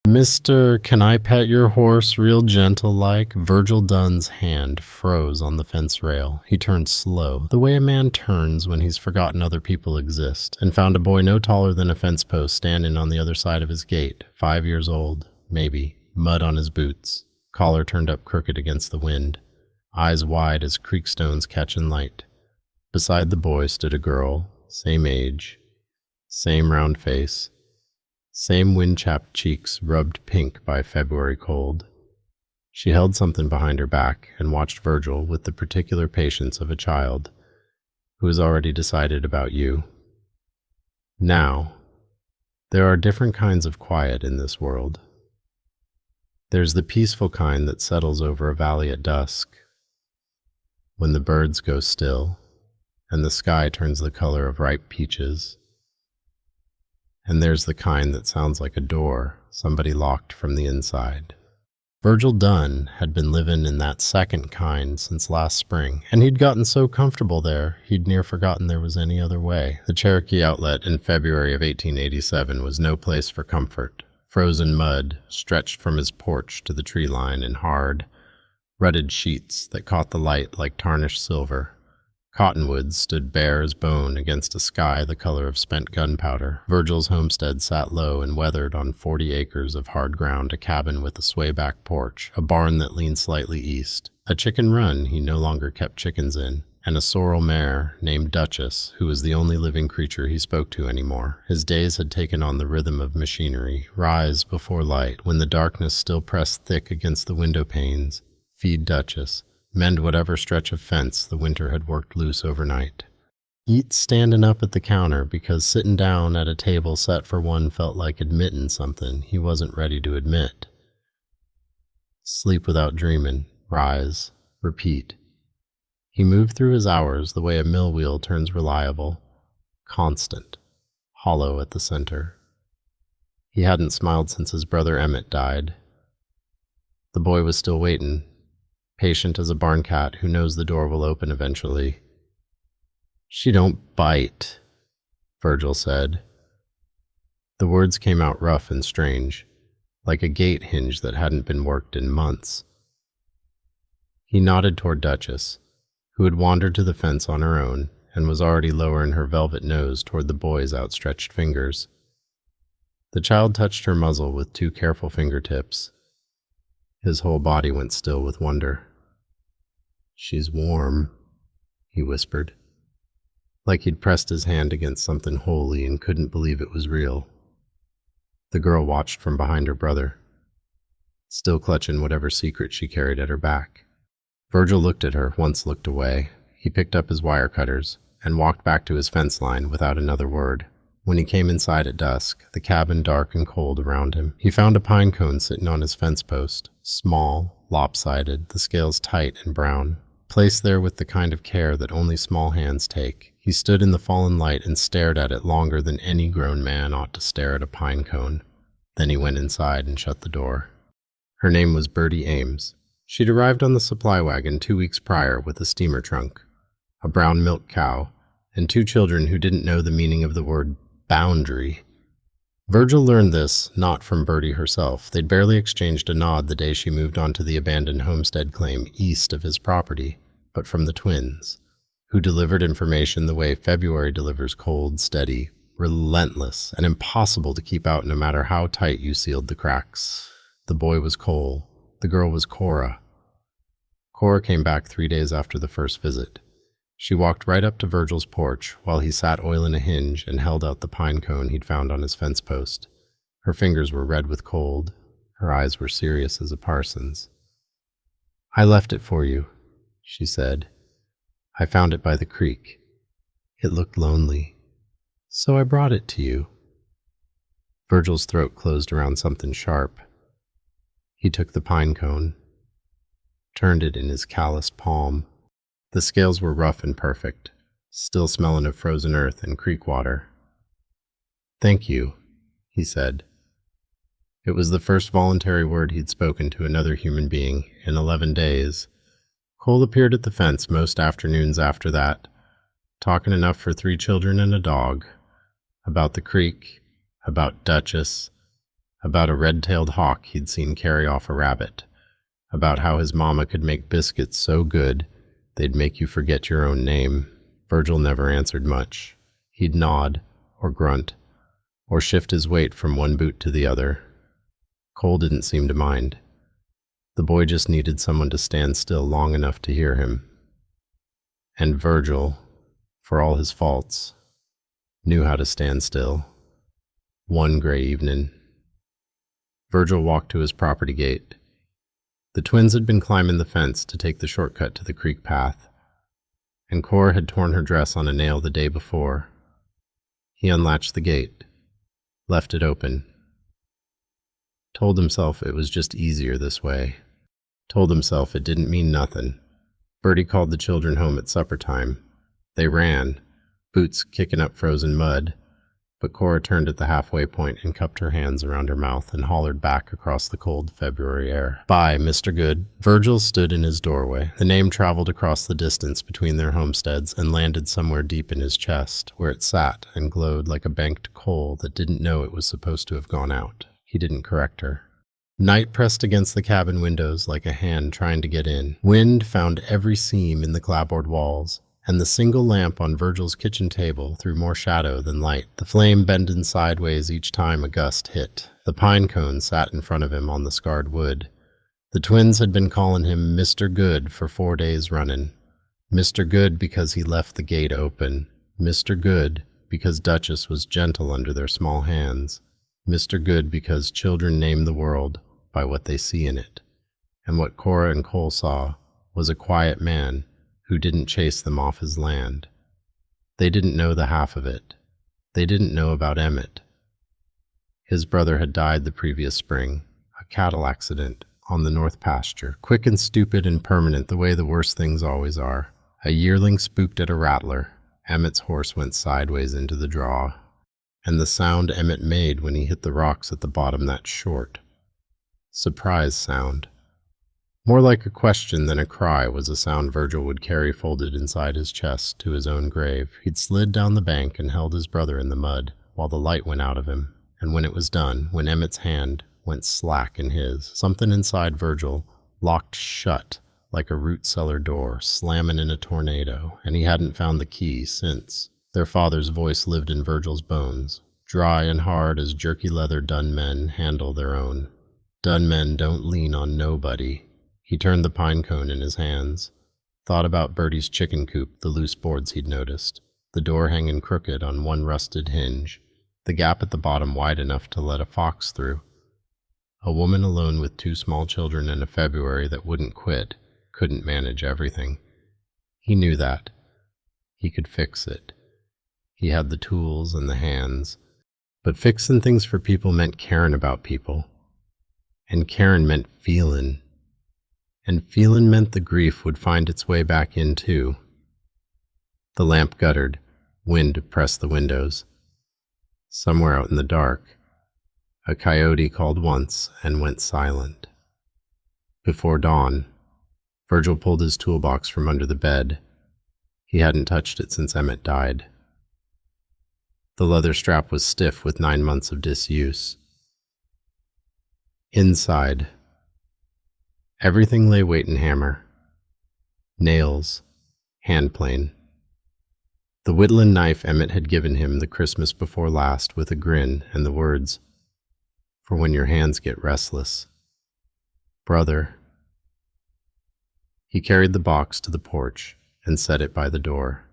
"Mister, can I pet your horse real gentle-like?" Virgil Dunn's hand froze on the fence rail. He turned slow, the way a man turns when he's forgotten other people exist, and found a boy no taller than a fence post standing on the other side of his gate, 5 years old, maybe, mud on his boots, collar turned up crooked against the wind, eyes wide as creek stones catching light. Beside the boy stood a girl, same age, same round face, same wind-chapped cheeks rubbed pink by February cold. She held something behind her back and watched Virgil with the particular patience of a child who has already decided about you. Now, there are different kinds of quiet in this world. There's the peaceful kind that settles over a valley at dusk, when the birds go still and the sky turns the color of ripe peaches. And there's the kind that sounds like a door somebody locked from the inside. Virgil Dunn had been living in that second kind since last spring, and he'd gotten so comfortable there, he'd near forgotten there was any other way. The Cherokee Outlet in February of 1887 was no place for comfort. Frozen mud stretched from his porch to the tree line in hard, rutted sheets that caught the light like tarnished silver. Cottonwoods stood bare as bone against a sky the color of spent gunpowder. Virgil's homestead sat low and weathered on 40 acres of hard ground, a cabin with a swayback porch, a barn that leaned slightly east, a chicken run he no longer kept chickens in, and a sorrel mare named Duchess, who was the only living creature he spoke to anymore. His days had taken on the rhythm of machinery, rise before light, when the darkness still pressed thick against the window panes. Feed Duchess. Mend whatever stretch of fence the winter had worked loose overnight. Eat standing up at the counter, because sitting down at a table set for one felt like admitting something he wasn't ready to admit. Sleep without dreaming, rise, repeat. He moved through his hours the way a mill wheel turns reliable, constant, hollow at the center. He hadn't smiled since his brother Emmett died. The boy was still waiting, patient as a barn cat who knows the door will open eventually. "She don't bite," Virgil said. The words came out rough and strange, like a gate hinge that hadn't been worked in months. He nodded toward Duchess, who had wandered to the fence on her own and was already lowering her velvet nose toward the boy's outstretched fingers. The child touched her muzzle with 2 careful fingertips. His whole body went still with wonder. "She's warm," he whispered, like he'd pressed his hand against something holy and couldn't believe it was real. The girl watched from behind her brother, still clutching whatever secret she carried at her back. Virgil looked at her, once looked away. He picked up his wire cutters and walked back to his fence line without another word. When he came inside at dusk, the cabin dark and cold around him, he found a pine cone sitting on his fence post, small, lopsided, the scales tight and brown, placed there with the kind of care that only small hands take. He stood in the fallen light and stared at it longer than any grown man ought to stare at a pine cone. Then he went inside and shut the door. Her name was Birdie Ames. She'd arrived on the supply wagon 2 weeks prior with a steamer trunk, a brown milk cow, and 2 children who didn't know the meaning of the word boundary. Virgil learned this not from Birdie herself. They'd barely exchanged a nod the day she moved onto the abandoned homestead claim east of his property, but from the twins, who delivered information the way February delivers, cold, steady, relentless, and impossible to keep out no matter how tight you sealed the cracks. The boy was Cole. The girl was Cora. Cora came back 3 days after the first visit. She walked right up to Virgil's porch while he sat oiling a hinge and held out the pine cone he'd found on his fence post. Her fingers were red with cold. Her eyes were serious as a parson's. "I left it for you," she said. "I found it by the creek. It looked lonely, so I brought it to you." Virgil's throat closed around something sharp. He took the pine cone, turned it in his calloused palm. The scales were rough and perfect, still smelling of frozen earth and creek water. "Thank you," he said. It was the first voluntary word he'd spoken to another human being in 11 days. Cole appeared at the fence most afternoons after that, talking enough for 3 children and a dog, about the creek, about Duchess, about a red-tailed hawk he'd seen carry off a rabbit, about how his mama could make biscuits so good they'd make you forget your own name. Virgil never answered much. He'd nod, or grunt, or shift his weight from one boot to the other. Cole didn't seem to mind. The boy just needed someone to stand still long enough to hear him. And Virgil, for all his faults, knew how to stand still. One gray evening, Virgil walked to his property gate. The twins had been climbing the fence to take the shortcut to the creek path, and Cora had torn her dress on a nail the day before. He unlatched the gate, left it open, told himself it was just easier this way, told himself it didn't mean nothing. Birdie called the children home at supper time. They ran, boots kicking up frozen mud, but Cora turned at the halfway point and cupped her hands around her mouth and hollered back across the cold February air. "Bye, Mr. Good." Virgil stood in his doorway. The name traveled across the distance between their homesteads and landed somewhere deep in his chest, where it sat and glowed like a banked coal that didn't know it was supposed to have gone out. He didn't correct her. Night pressed against the cabin windows like a hand trying to get in. Wind found every seam in the clapboard walls, and the single lamp on Virgil's kitchen table threw more shadow than light, the flame bending sideways each time a gust hit. The pinecone sat in front of him on the scarred wood. The twins had been calling him Mr. Good for 4 days running. Mr. Good because he left the gate open. Mr. Good because Duchess was gentle under their small hands. Mr. Good because children name the world by what they see in it. And what Cora and Cole saw was a quiet man who didn't chase them off his land. They didn't know the half of it. They didn't know about Emmett. His brother had died the previous spring, a cattle accident on the north pasture, quick and stupid and permanent the way the worst things always are. A yearling spooked at a rattler. Emmett's horse went sideways into the draw, and the sound Emmett made when he hit the rocks at the bottom that short. Surprise sound. More like a question than a cry was a sound Virgil would carry folded inside his chest to his own grave. He'd slid down the bank and held his brother in the mud while the light went out of him, and when it was done, when Emmett's hand went slack in his, something inside Virgil locked shut like a root cellar door slamming in a tornado, and he hadn't found the key since. Their father's voice lived in Virgil's bones, dry and hard as jerky leather Dunn men handle their own. Dunn men don't lean on nobody. He turned the pinecone in his hands, thought about Birdie's chicken coop, the loose boards he'd noticed, the door hanging crooked on one rusted hinge, the gap at the bottom wide enough to let a fox through. A woman alone with 2 small children in a February that wouldn't quit couldn't manage everything. He knew that. He could fix it. He had the tools and the hands. But fixing things for people meant caring about people. And caring meant feeling. And feeling meant the grief would find its way back in too. The lamp guttered, wind pressed the windows. Somewhere out in the dark, a coyote called once and went silent. Before dawn, Virgil pulled his toolbox from under the bed. He hadn't touched it since Emmett died. The leather strap was stiff with 9 months of disuse. Inside, everything lay weight and hammer. Nails, hand plane. The whittling knife Emmett had given him the Christmas before last with a grin and the words, "For when your hands get restless." Brother. He carried the box to the porch and set it by the door.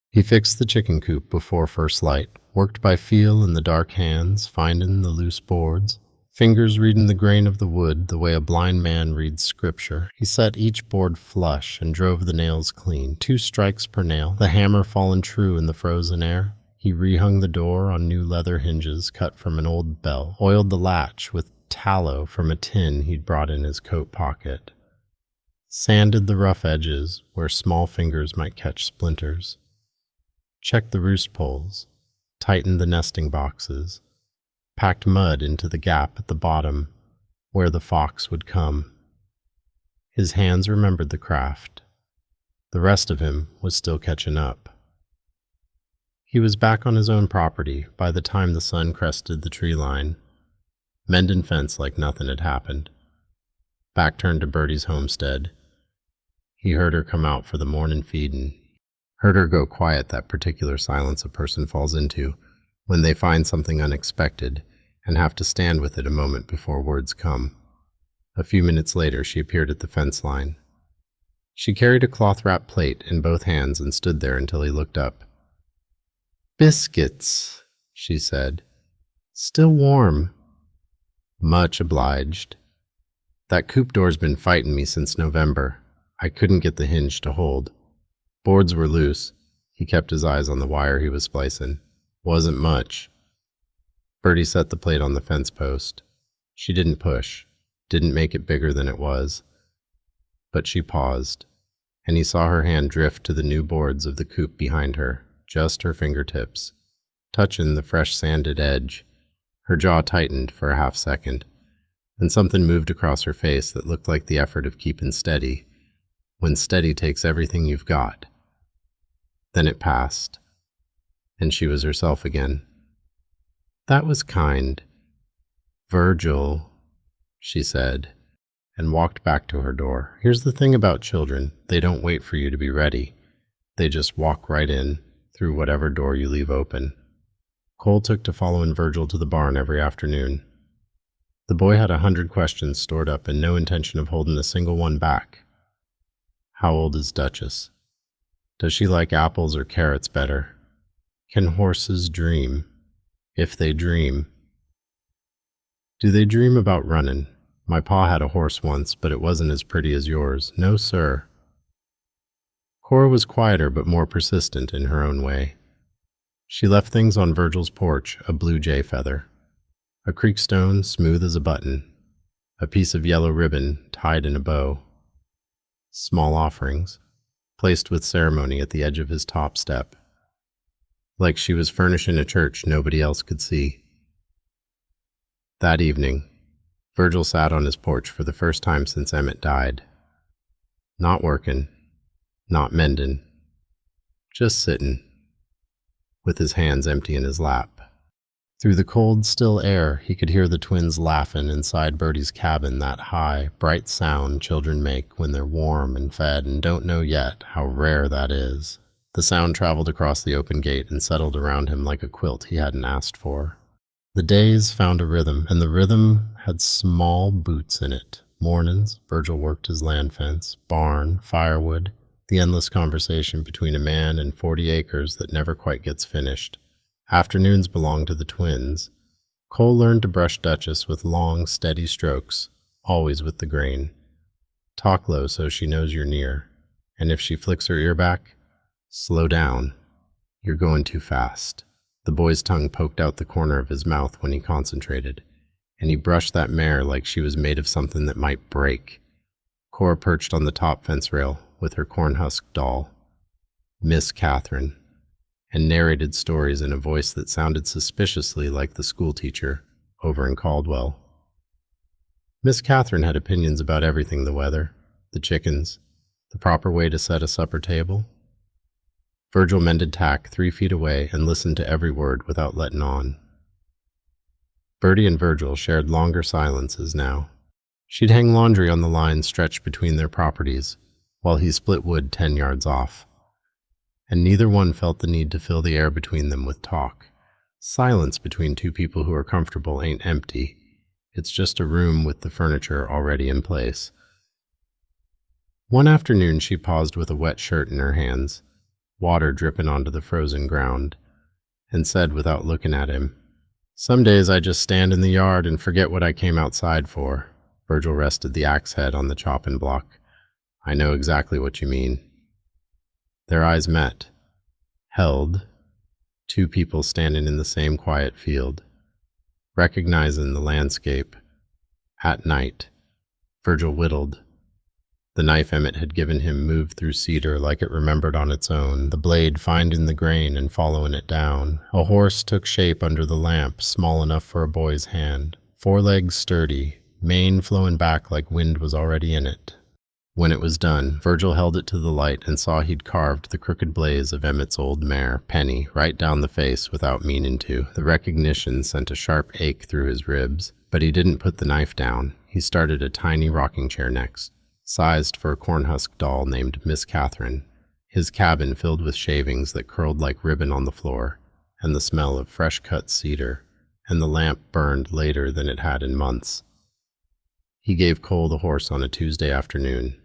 He fixed the chicken coop before first light, worked by feel in the dark hands, finding the loose boards, fingers reading the grain of the wood the way a blind man reads scripture. He set each board flush and drove the nails clean, 2 strikes per nail, the hammer falling true in the frozen air. He rehung the door on new leather hinges cut from an old bell, oiled the latch with tallow from a tin he'd brought in his coat pocket, sanded the rough edges where small fingers might catch splinters, checked the roost poles, tightened the nesting boxes, packed mud into the gap at the bottom where the fox would come. His hands remembered the craft. The rest of him was still catching up. He was back on his own property by the time the sun crested the tree line. mending fence like nothing had happened. Back turned to Birdie's homestead. He heard her come out for the morning feedin'. Heard her go quiet, that particular silence a person falls into when they find something unexpected and have to stand with it a moment before words come. A few minutes later, she appeared at the fence line. She carried a cloth-wrapped plate in both hands and stood there until he looked up. "Biscuits," she said. "Still warm." "Much obliged. That coop door's been fightin' me since November. I couldn't get the hinge to hold. Boards were loose." He kept his eyes on the wire he was splicing. "Wasn't much." Birdie set the plate on the fence post. She didn't push, didn't make it bigger than it was. But she paused, and he saw her hand drift to the new boards of the coop behind her, just her fingertips, touching the fresh sanded edge. Her jaw tightened for a half second, and something moved across her face that looked like the effort of keeping steady, when steady takes everything you've got. Then it passed, and she was herself again. "That was kind. Virgil," she said, and walked back to her door. Here's the thing about children, they don't wait for you to be ready. They just walk right in, through whatever door you leave open. Cole took to following Virgil to the barn every afternoon. The boy had 100 questions stored up and no intention of holding a single one back. How old is Duchess? Does she like apples or carrots better? Can horses dream? If they dream. Do they dream about running? My pa had a horse once, but it wasn't as pretty as yours. No, sir. Cora was quieter but more persistent in her own way. She left things on Virgil's porch, a blue jay feather, a creek stone smooth as a button, a piece of yellow ribbon tied in a bow, small offerings, placed with ceremony at the edge of his top step, like she was furnishing a church nobody else could see. That evening, Virgil sat on his porch for the first time since Emmett died. Not working, not mending, just sitting, with his hands empty in his lap. Through the cold, still air, he could hear the twins laughing inside Birdie's cabin, that high, bright sound children make when they're warm and fed and don't know yet how rare that is. The sound traveled across the open gate and settled around him like a quilt he hadn't asked for. The days found a rhythm, and the rhythm had small boots in it. Mornings, Virgil worked his land fence, barn, firewood, the endless conversation between a man and 40 acres that never quite gets finished. Afternoons belonged to the twins. Cole learned to brush Duchess with long, steady strokes, always with the grain. Talk low so she knows you're near, and if she flicks her ear back, slow down. You're going too fast. The boy's tongue poked out the corner of his mouth when he concentrated, and he brushed that mare like she was made of something that might break. Cora perched on the top fence rail with her corn-husk doll, Miss Catherine, and narrated stories in a voice that sounded suspiciously like the schoolteacher over in Caldwell. Miss Catherine had opinions about everything: the weather, the chickens, the proper way to set a supper table. Virgil mended tack 3 feet away and listened to every word without letting on. Birdie and Virgil shared longer silences now. She'd hang laundry on the line stretched between their properties, while he split wood 10 yards off. And neither one felt the need to fill the air between them with talk. Silence between two people who are comfortable ain't empty. It's just a room with the furniture already in place. One afternoon she paused with a wet shirt in her hands, water dripping onto the frozen ground, and said without looking at him, "Some days I just stand in the yard and forget what I came outside for." Virgil rested the axe head on the chopping block. "I know exactly what you mean." Their eyes met, held, two people standing in the same quiet field, recognizing the landscape. At night, Virgil whittled. The knife Emmett had given him moved through cedar like it remembered on its own, the blade finding the grain and following it down. A horse took shape under the lamp, small enough for a boy's hand, 4 legs sturdy, mane flowing back like wind was already in it. When it was done, Virgil held it to the light and saw he'd carved the crooked blaze of Emmett's old mare, Penny, right down the face without meaning to. The recognition sent a sharp ache through his ribs, but he didn't put the knife down. He started a tiny rocking chair next, sized for a corn-husk doll named Miss Catherine, his cabin filled with shavings that curled like ribbon on the floor, and the smell of fresh-cut cedar, and the lamp burned later than it had in months. He gave Cole the horse on a Tuesday afternoon.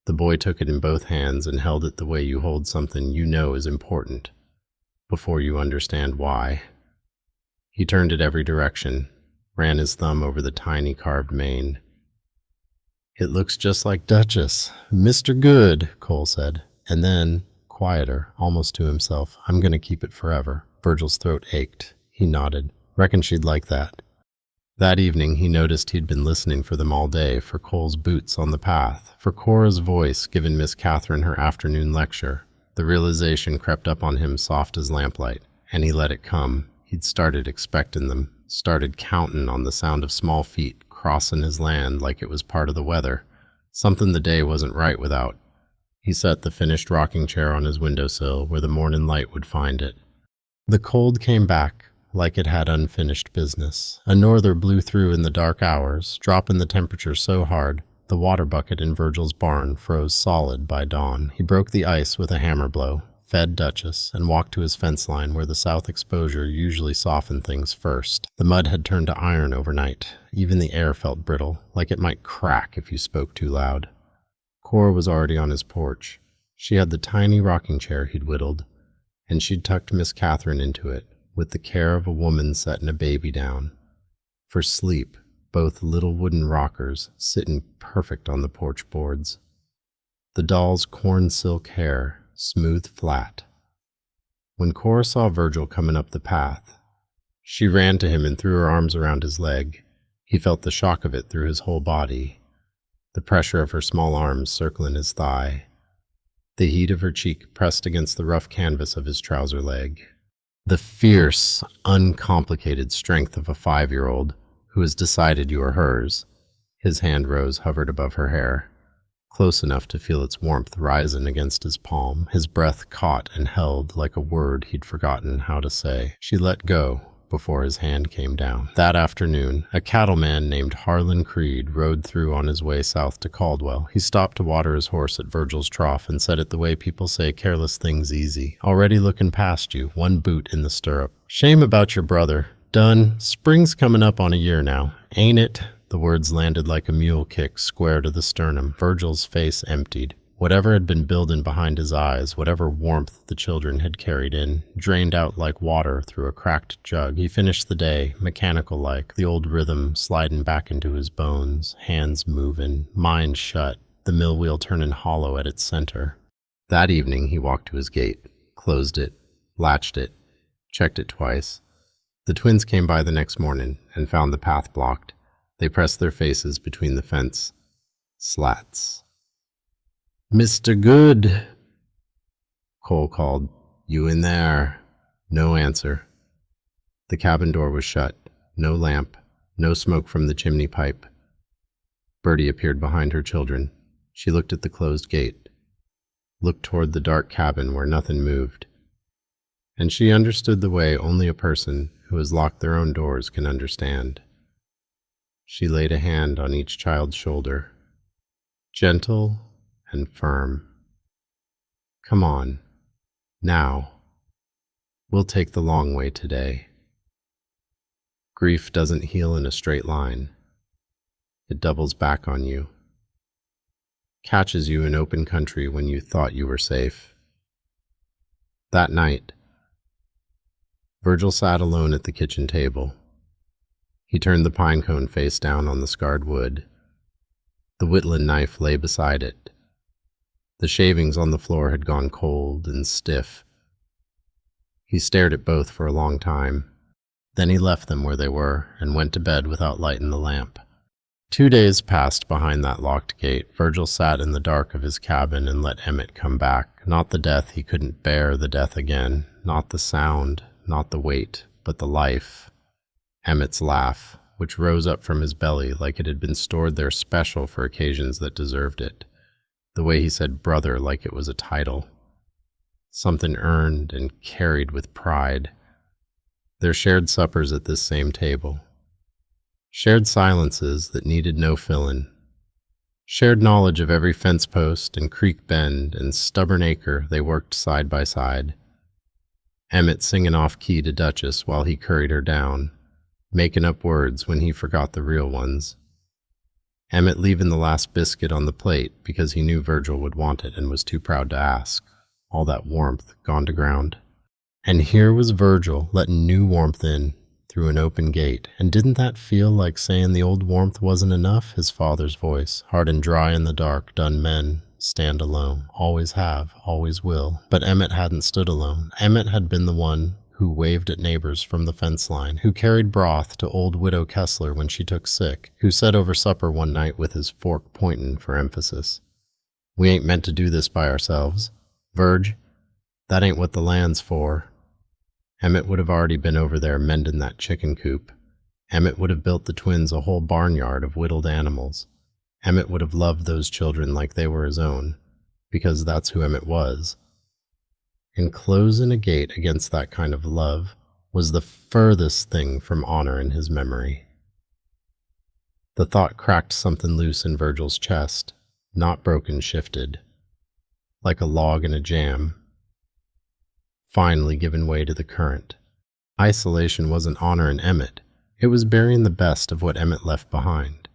The boy took it in both hands and held it the way you hold something you know is important, before you understand why. He turned it every direction, ran his thumb over the tiny carved mane. "It looks just like Duchess. Mr. Good," Cole said, and then, quieter, almost to himself, "I'm going to keep it forever." Virgil's throat ached. He nodded. "Reckon she'd like that." That evening, he noticed he'd been listening for them all day, for Cole's boots on the path, for Cora's voice giving Miss Catherine her afternoon lecture. The realization crept up on him soft as lamplight, and he let it come. He'd started expecting them, started counting on the sound of small feet crossing his land like it was part of the weather, something the day wasn't right without. He set the finished rocking chair on his windowsill where the morning light would find it. The cold came back, like it had unfinished business. A norther blew through in the dark hours, dropping the temperature so hard the water bucket in Virgil's barn froze solid by dawn. He broke the ice with a hammer blow, fed Duchess, and walked to his fence line where the south exposure usually softened things first. The mud had turned to iron overnight. Even the air felt brittle, like it might crack if you spoke too loud. Cora was already on his porch. She had the tiny rocking chair he'd whittled, and she'd tucked Miss Catherine into it, with the care of a woman setting a baby down. For sleep, both little wooden rockers sitting perfect on the porch boards. The doll's corn silk hair, smooth flat. When Cora saw Virgil coming up the path, she ran to him and threw her arms around his leg. He felt the shock of it through his whole body, the pressure of her small arms circling his thigh, the heat of her cheek pressed against the rough canvas of his trouser leg. The fierce, uncomplicated strength of a 5-year-old who has decided you are hers. His hand rose, hovered above her hair, close enough to feel its warmth rising against his palm. His breath caught and held like a word he'd forgotten how to say. She let go before his hand came down. That afternoon, a cattleman named Harlan Creed rode through on his way south to Caldwell. He stopped to water his horse at Virgil's trough and said it the way people say careless things easy. "Already looking past you, one boot in the stirrup. Shame about your brother. Dunn, spring's coming up on a year now, ain't it?" The words landed like a mule kick square to the sternum. Virgil's face emptied. Whatever had been building behind his eyes, whatever warmth the children had carried in, drained out like water through a cracked jug. He finished the day, mechanical-like, the old rhythm sliding back into his bones, hands moving, mind shut, the mill wheel turning hollow at its center. That evening he walked to his gate, closed it, latched it, checked it twice. The twins came by the next morning and found the path blocked. They pressed their faces between the fence slats. "Mr. Good," Cole called. "You in there?" No answer. The cabin door was shut. No lamp, no smoke from the chimney pipe. Birdie appeared behind her children. She looked at the closed gate, looked toward the dark cabin where nothing moved. And she understood the way only a person who has locked their own doors can understand. She laid a hand on each child's shoulder, gentle and firm. "Come on, now. We'll take the long way today. Grief doesn't heal in a straight line. It doubles back on you, catches you in open country when you thought you were safe." That night, Virgil sat alone at the kitchen table. He turned the pinecone face down on the scarred wood. The whittling knife lay beside it. The shavings on the floor had gone cold and stiff. He stared at both for a long time. Then he left them where they were and went to bed without lighting the lamp. 2 days passed behind that locked gate. Virgil sat in the dark of his cabin and let Emmett come back. Not the death he couldn't bear, the death again. Not the sound, not the weight, but the life. Emmett's laugh, which rose up from his belly like it had been stored there special for occasions that deserved it. the way he said brother like it was a title, something earned and carried with pride. Their shared suppers at this same table, shared silences that needed no filling, shared knowledge of every fence post and creek bend and stubborn acre they worked side by side. Emmett singing off-key to Duchess while he curried her down, making up words when he forgot the real ones. Emmett leaving the last biscuit on the plate because he knew Virgil would want it and was too proud to ask, all that warmth gone to ground. And here was Virgil letting new warmth in through an open gate, and didn't that feel like saying the old warmth wasn't enough? His father's voice, hard and dry in the dark, done men stand alone, always have, always will. But Emmett hadn't stood alone. Emmett had been the one who waved at neighbors from the fence line, who carried broth to old Widow Kessler when she took sick, who said over supper one night with his fork pointin' for emphasis, "We ain't meant to do this by ourselves. Virg, that ain't what the land's for." Emmett would have already been over there mending that chicken coop. Emmett would have built the twins a whole barnyard of whittled animals. Emmett would have loved those children like they were his own, because that's who Emmett was. And closing a gate against that kind of love was the furthest thing from honor in his memory. The thought cracked something loose in Virgil's chest, not broken, shifted, like a log in a jam, finally giving way to the current. Isolation wasn't honor in Emmett, it was burying the best of what Emmett left behind.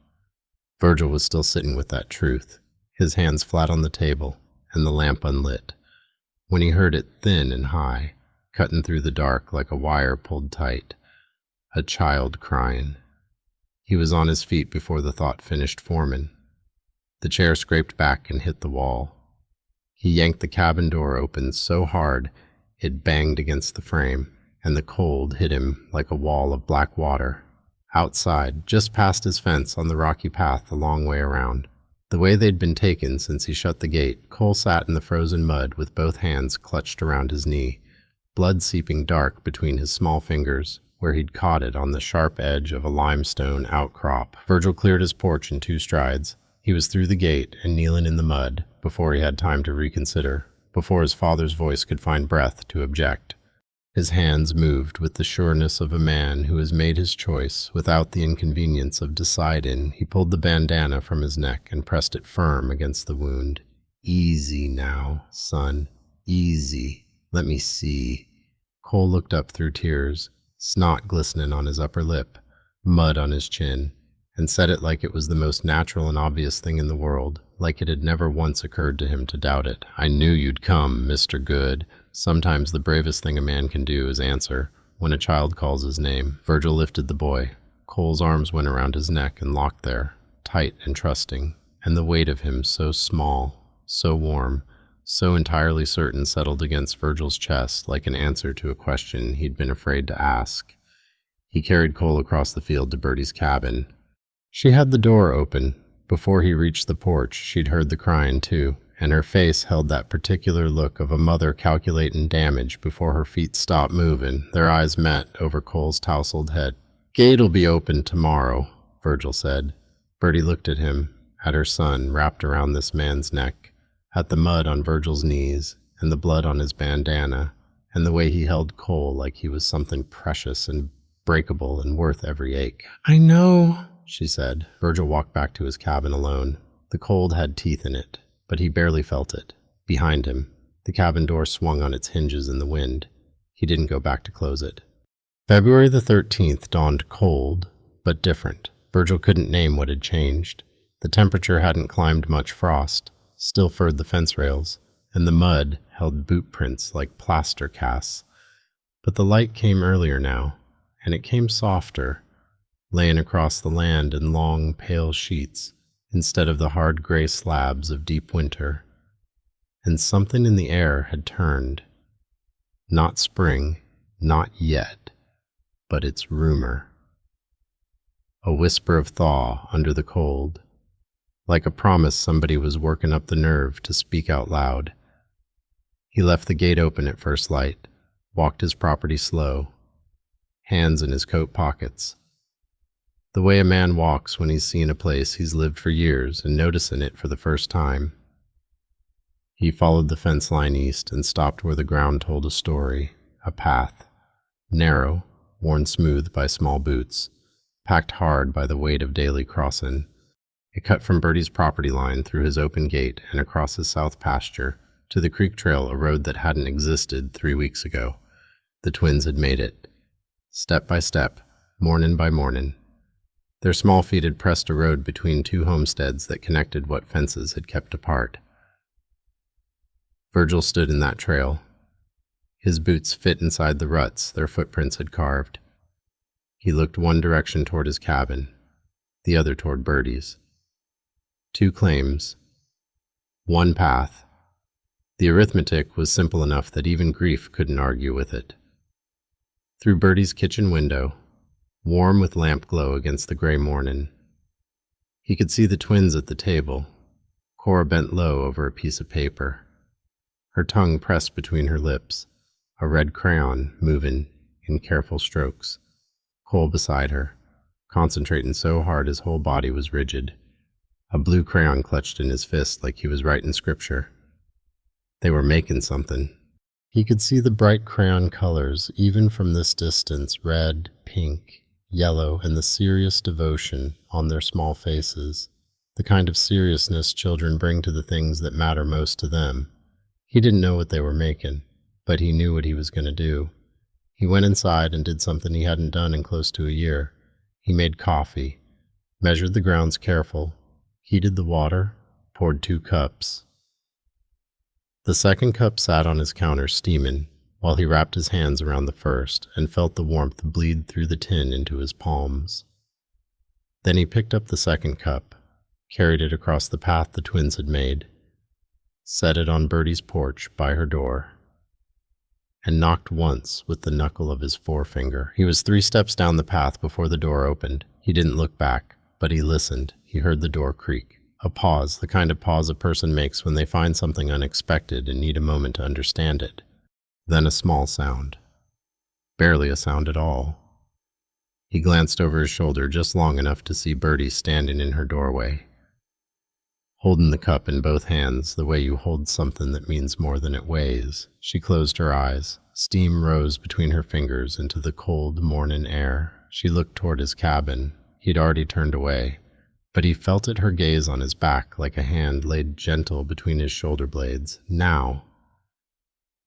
Virgil was still sitting with that truth, his hands flat on the table and the lamp unlit, when he heard it thin and high, cutting through the dark like a wire pulled tight. A child crying. He was on his feet before the thought finished forming. The chair scraped back and hit the wall. He yanked the cabin door open so hard it banged against the frame, and the cold hit him like a wall of black water. Outside, just past his fence on the rocky path a long way around, the way they'd been taken since he shut the gate, Cole sat in the frozen mud with both hands clutched around his knee, blood seeping dark between his small fingers where he'd caught it on the sharp edge of a limestone outcrop. Virgil cleared his porch in 2 strides. He was through the gate and kneeling in the mud before he had time to reconsider, before his father's voice could find breath to object. His hands moved with the sureness of a man who has made his choice without the inconvenience of deciding. He pulled the bandana from his neck and pressed it firm against the wound. "Easy now, son, easy. Let me see." Cole looked up through tears, snot glistening on his upper lip, mud on his chin, and said it like it was the most natural and obvious thing in the world, like it had never once occurred to him to doubt it. "I knew you'd come, Mr. Good." Sometimes the bravest thing a man can do is answer when a child calls his name. Virgil lifted the boy. Cole's arms went around his neck and locked there, tight and trusting, and the weight of him so small, so warm, so entirely certain settled against Virgil's chest like an answer to a question he'd been afraid to ask. He carried Cole across the field to Birdie's cabin. She had the door open. Before he reached the porch, she'd heard the crying too, and her face held that particular look of a mother calculating damage before her feet stopped moving. Their eyes met over Cole's tousled head. "Gate'll be open tomorrow," Virgil said. Birdie looked at him, at her son wrapped around this man's neck, at the mud on Virgil's knees, and the blood on his bandana, and the way he held Cole like he was something precious and breakable and worth every ache. "I know," she said. Virgil walked back to his cabin alone. The cold had teeth in it, but he barely felt it. Behind him, the cabin door swung on its hinges in the wind. He didn't go back to close it. February the 13th dawned cold, but different. Virgil couldn't name what had changed. The temperature hadn't climbed much frost, still furred the fence rails, and the mud held boot prints like plaster casts. But the light came earlier now, and it came softer, laying across the land in long, pale sheets, instead of the hard gray slabs of deep winter. And something in the air had turned. Not spring, not yet, but its rumor. A whisper of thaw under the cold, like a promise somebody was working up the nerve to speak out loud. He left the gate open at first light, walked his property slow, hands in his coat pockets. The way a man walks when he's seen a place he's lived for years and noticing it for the first time. He followed the fence line east and stopped where the ground told a story, a path, narrow, worn smooth by small boots, packed hard by the weight of daily crossin'. It cut from Birdie's property line through his open gate and across his south pasture to the creek trail, a road that hadn't existed 3 weeks ago. The twins had made it. Step by step, mornin' by mornin'. Their small feet had pressed a road between two homesteads that connected what fences had kept apart. Virgil stood in that trail. His boots fit inside the ruts their footprints had carved. He looked one direction toward his cabin, the other toward Birdie's. 2 claims, 1 path. The arithmetic was simple enough that even grief couldn't argue with it. Through Birdie's kitchen window, warm with lamp glow against the gray mornin', he could see the twins at the table, Cora bent low over a piece of paper, her tongue pressed between her lips, a red crayon moving in careful strokes. Cole beside her, concentrating so hard his whole body was rigid, a blue crayon clutched in his fist like he was writing scripture. They were making something. He could see the bright crayon colors, even from this distance, red, pink, yellow, and the serious devotion on their small faces, the kind of seriousness children bring to the things that matter most to them. He didn't know what they were making, but he knew what he was going to do. He went inside and did something he hadn't done in close to a year. He made coffee, measured the grounds careful, heated the water, poured 2 cups. The second cup sat on his counter steaming, while he wrapped his hands around the first and felt the warmth bleed through the tin into his palms. Then he picked up the second cup, carried it across the path the twins had made, set it on Birdie's porch by her door, and knocked once with the knuckle of his forefinger. He was 3 steps down the path before the door opened. He didn't look back, but he listened. He heard the door creak. A pause, the kind of pause a person makes when they find something unexpected and need a moment to understand it. Then a small sound. Barely a sound at all. He glanced over his shoulder just long enough to see Birdie standing in her doorway, holding the cup in both hands the way you hold something that means more than it weighs. She closed her eyes. Steam rose between her fingers into the cold morning air. She looked toward his cabin. He'd already turned away, but he felt her gaze on his back like a hand laid gentle between his shoulder blades. Now,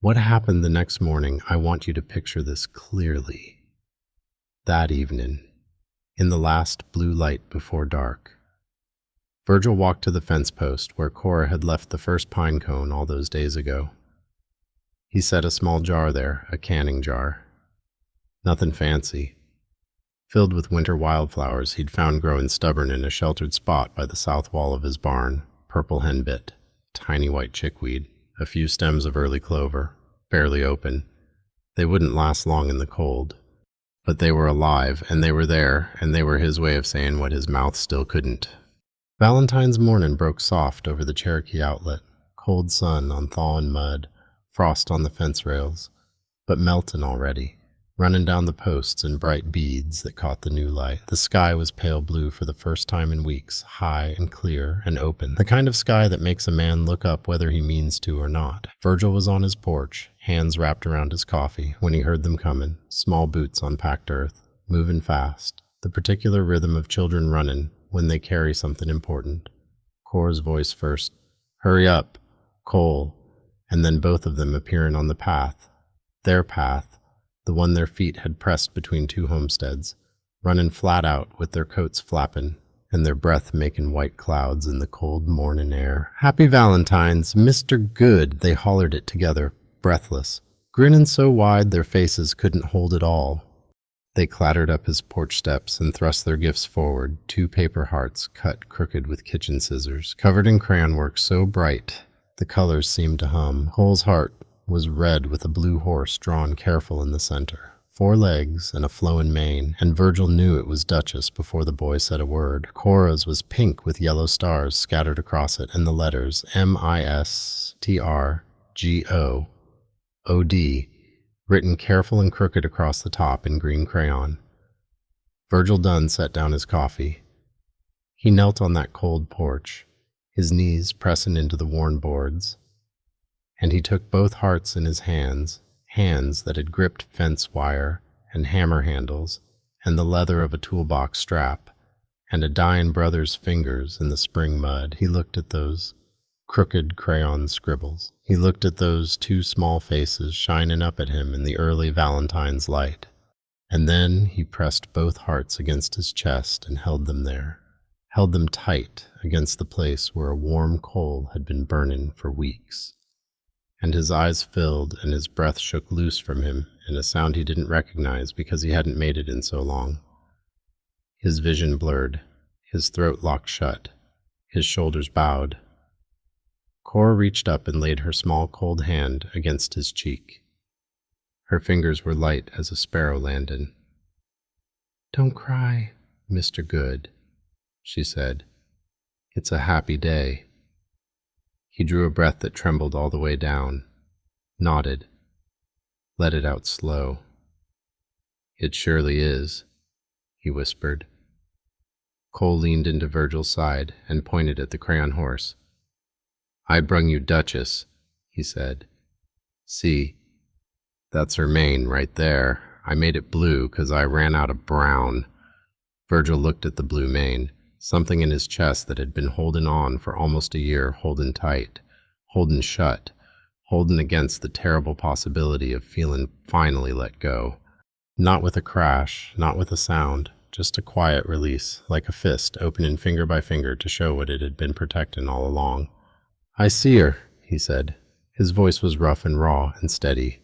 what happened the next morning, I want you to picture this clearly. That evening, in the last blue light before dark, Virgil walked to the fence post where Cora had left the first pine cone all those days ago. He set a small jar there, a canning jar. Nothing fancy. Filled with winter wildflowers he'd found growing stubborn in a sheltered spot by the south wall of his barn, purple henbit, tiny white chickweed, a few stems of early clover, barely open. They wouldn't last long in the cold, but they were alive, and they were there, and they were his way of saying what his mouth still couldn't. Valentine's morning broke soft over the Cherokee Outlet, cold sun on thawing mud, frost on the fence rails, but melting already, running down the posts in bright beads that caught the new light. The sky was pale blue for the first time in weeks, high and clear and open, the kind of sky that makes a man look up whether he means to or not. Virgil was on his porch, hands wrapped around his coffee, when he heard them coming, small boots on packed earth, moving fast, the particular rhythm of children running when they carry something important. Cora's voice first, "Hurry up, Cole," and then both of them appearing on the path, their path, the one their feet had pressed between 2 homesteads, running flat out with their coats flapping and their breath making white clouds in the cold morning air. "Happy Valentine's, Mr. Good," they hollered it together, breathless, grinning so wide their faces couldn't hold it all. They clattered up his porch steps and thrust their gifts forward, 2 paper hearts cut crooked with kitchen scissors, covered in crayon work so bright the colors seemed to hum. Cole's heart was red with a blue horse drawn careful in the center, 4 legs and a flowing mane, and Virgil knew it was Duchess before the boy said a word. Cora's was pink with yellow stars scattered across it and the letters MISTRGOOD written careful and crooked across the top in green crayon. Virgil Dunn set down his coffee. He knelt on that cold porch, his knees pressing into the worn boards. and he took both hearts in his hands, hands that had gripped fence wire and hammer handles and the leather of a toolbox strap, and a dying brother's fingers in the spring mud. He looked at those crooked crayon scribbles. He looked at those two small faces shining up at him in the early Valentine's light. And then he pressed both hearts against his chest and held them there, held them tight against the place where a warm coal had been burning for weeks. And his eyes filled and his breath shook loose from him in a sound he didn't recognize because he hadn't made it in so long. His vision blurred, his throat locked shut, his shoulders bowed. Cora reached up and laid her small cold hand against his cheek. Her fingers were light as a sparrow landing. "Don't cry, Mr. Good," she said. "It's a happy day." He drew a breath that trembled all the way down, nodded, let it out slow. "It surely is," he whispered. Cole leaned into Virgil's side and pointed at the crayon horse. "I brung you Duchess," he said. "See, that's her mane right there. I made it blue 'cause I ran out of brown." Virgil looked at the blue mane, something in his chest that had been holding on for almost a year, holding tight, holding shut, holding against the terrible possibility of feeling finally let go. Not with a crash, not with a sound, just a quiet release, like a fist opening finger by finger to show what it had been protecting all along. "I see her," he said. His voice was rough and raw and steady.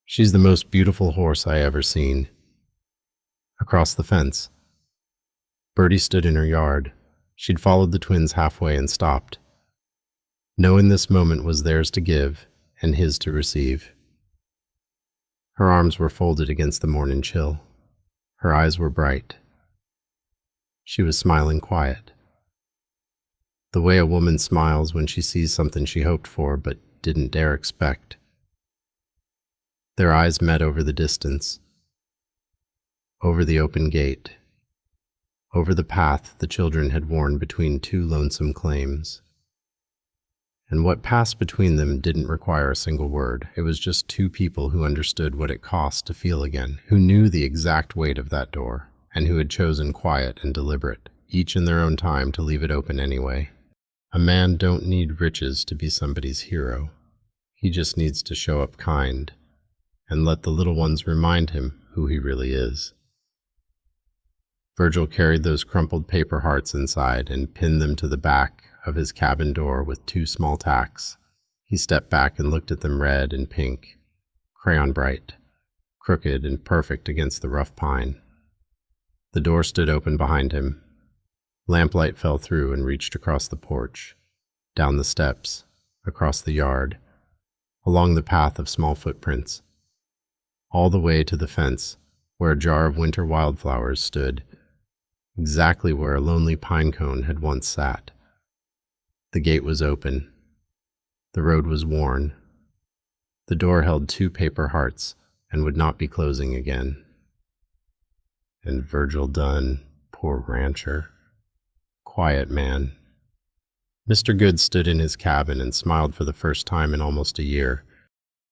"She's the most beautiful horse I ever seen." Across the fence, Birdie stood in her yard. She'd followed the twins halfway and stopped, knowing this moment was theirs to give and his to receive. Her arms were folded against the morning chill. Her eyes were bright. She was smiling quiet, the way a woman smiles when she sees something she hoped for but didn't dare expect. Their eyes met over the distance, over the open gate, over the path the children had worn between two lonesome claims. And what passed between them didn't require a single word. It was just two people who understood what it cost to feel again, who knew the exact weight of that door, and who had chosen quiet and deliberate, each in their own time, to leave it open anyway. A man don't need riches to be somebody's hero. He just needs to show up kind, and let the little ones remind him who he really is. Virgil carried those crumpled paper hearts inside and pinned them to the back of his cabin door with two small tacks. He stepped back and looked at them, red and pink, crayon bright, crooked and perfect against the rough pine. The door stood open behind him. Lamplight fell through and reached across the porch, down the steps, across the yard, along the path of small footprints, all the way to the fence where a jar of winter wildflowers stood, exactly where a lonely pinecone had once sat. The gate was open. The road was worn. The door held two paper hearts and would not be closing again. And Virgil Dunn, poor rancher, quiet man. Mr. Good stood in his cabin and smiled for the first time in almost a year.